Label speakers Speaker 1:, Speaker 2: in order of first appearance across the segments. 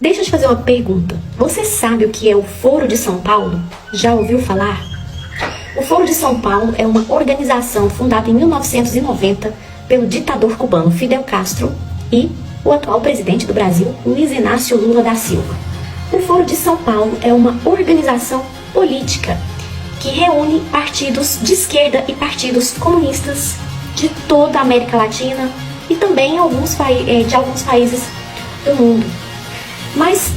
Speaker 1: Deixa eu te fazer uma pergunta. Você sabe o que é o Foro de São Paulo? Já ouviu falar? O Foro de São Paulo é uma organização fundada em 1990 pelo ditador cubano Fidel Castro e o atual presidente do Brasil, Luiz Inácio Lula da Silva. O Foro de São Paulo é uma organização política que reúne partidos de esquerda e partidos comunistas de toda a América Latina e também de alguns países do mundo. Mas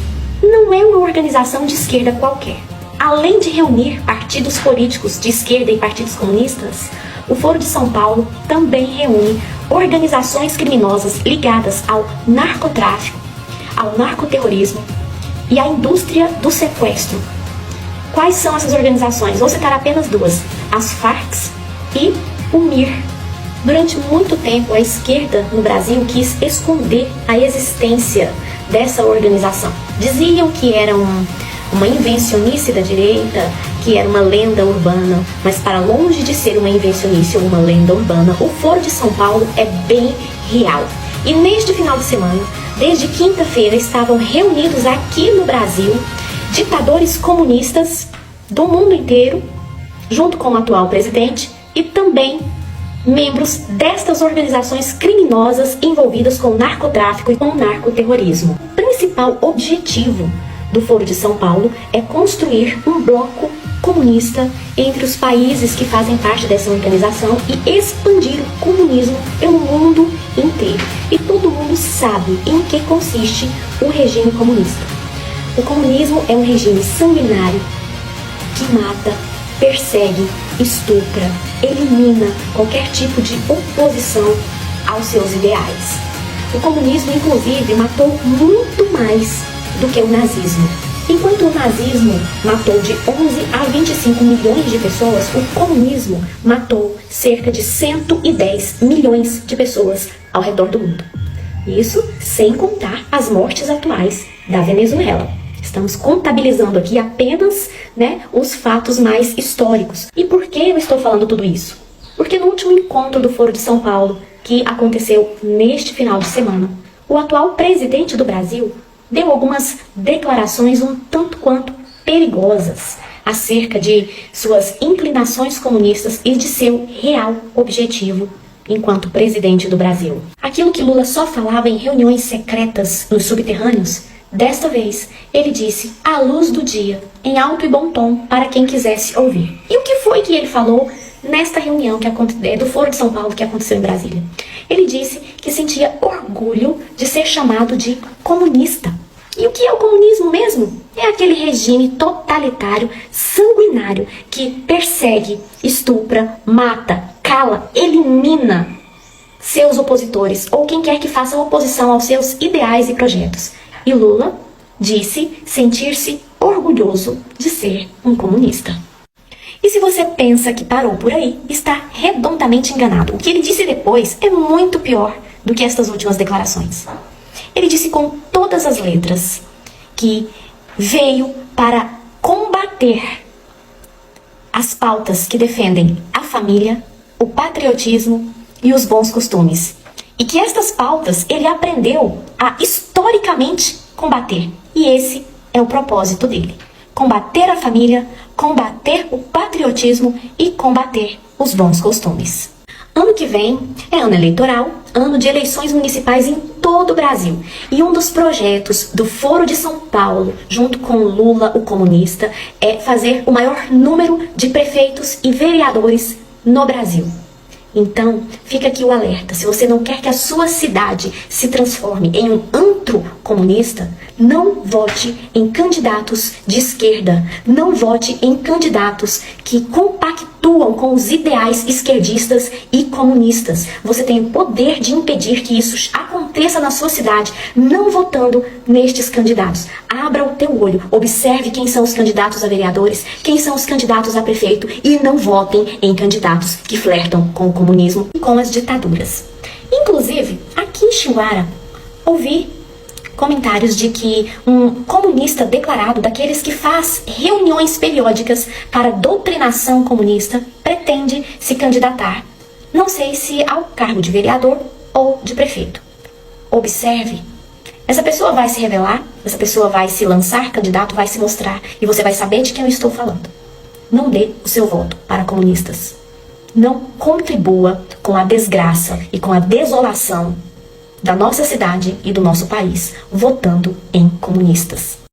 Speaker 1: não é uma organização de esquerda qualquer. Além de reunir partidos políticos de esquerda e partidos comunistas, o Foro de São Paulo também reúne organizações criminosas ligadas ao narcotráfico, ao narcoterrorismo e à indústria do sequestro. Quais são essas organizações? Vou citar apenas duas: as Farc e o MIR. Durante muito tempo, a esquerda no Brasil quis esconder a existência dessa organização. Diziam que era uma invencionice da direita, que era uma lenda urbana, mas para longe de ser uma invencionice ou uma lenda urbana, o Foro de São Paulo é bem real. E neste final de semana, desde quinta-feira, estavam reunidos aqui no Brasil ditadores comunistas do mundo inteiro, junto com o atual presidente, e também membros destas organizações criminosas envolvidas com o narcotráfico e com o narcoterrorismo. O principal objetivo do Foro de São Paulo é construir um bloco comunista entre os países que fazem parte dessa organização e expandir o comunismo pelo mundo inteiro. E todo mundo sabe em que consiste o regime comunista. O comunismo é um regime sanguinário que mata, persegue, estupra, elimina qualquer tipo de oposição aos seus ideais. O comunismo, inclusive, matou muito mais do que o nazismo. Enquanto o nazismo matou de 11 a 25 milhões de pessoas, o comunismo matou cerca de 110 milhões de pessoas ao redor do mundo. Isso sem contar as mortes atuais da Venezuela. Estamos contabilizando aqui apenas, os fatos mais históricos. E por que eu estou falando tudo isso? Porque no último encontro do Foro de São Paulo, que aconteceu neste final de semana, o atual presidente do Brasil deu algumas declarações um tanto quanto perigosas acerca de suas inclinações comunistas e de seu real objetivo enquanto presidente do Brasil. Aquilo que Lula só falava em reuniões secretas nos subterrâneos, desta vez ele disse à luz do dia, em alto e bom tom, para quem quisesse ouvir. E o que foi que ele falou nesta reunião do Foro de São Paulo que aconteceu em Brasília? Ele disse que sentia orgulho de ser chamado de comunista. E o que é o comunismo mesmo? É aquele regime totalitário, sanguinário, que persegue, estupra, mata, cala, elimina seus opositores ou quem quer que faça oposição aos seus ideais e projetos. E Lula disse sentir-se orgulhoso de ser um comunista. E se você pensa que parou por aí, está redondamente enganado. O que ele disse depois é muito pior do que estas últimas declarações. Ele disse com todas as letras que veio para combater as pautas que defendem a família, o patriotismo e os bons costumes. E que estas pautas ele aprendeu a historicamente combater. E esse é o propósito dele: combater a família, combater o patriotismo e combater os bons costumes. Ano que vem é ano eleitoral, ano de eleições municipais em todo o Brasil. E um dos projetos do Foro de São Paulo, junto com Lula, o comunista, é fazer o maior número de prefeitos e vereadores no Brasil. Então, fica aqui o alerta: se você não quer que a sua cidade se transforme em um antro comunista, não vote em candidatos de esquerda, não vote em candidatos que compactuam com os ideais esquerdistas e comunistas. Você tem o poder de impedir que isso aconteça na sua cidade, não votando nestes candidatos. Abra o teu olho, observe quem são os candidatos a vereadores, quem são os candidatos a prefeito, e não votem em candidatos que flertam com o comunismo e com as ditaduras. Inclusive, aqui em Xinguara, ouvi comentários de que um comunista declarado, daqueles que faz reuniões periódicas para doutrinação comunista, pretende se candidatar, não sei se ao cargo de vereador ou de prefeito. Observe Essa pessoa vai se revelar, essa pessoa vai se lançar candidato, vai se mostrar, e você vai saber de quem eu estou falando. Não dê o seu voto para comunistas. Não contribua com a desgraça e com a desolação da nossa cidade e do nosso país, votando em comunistas.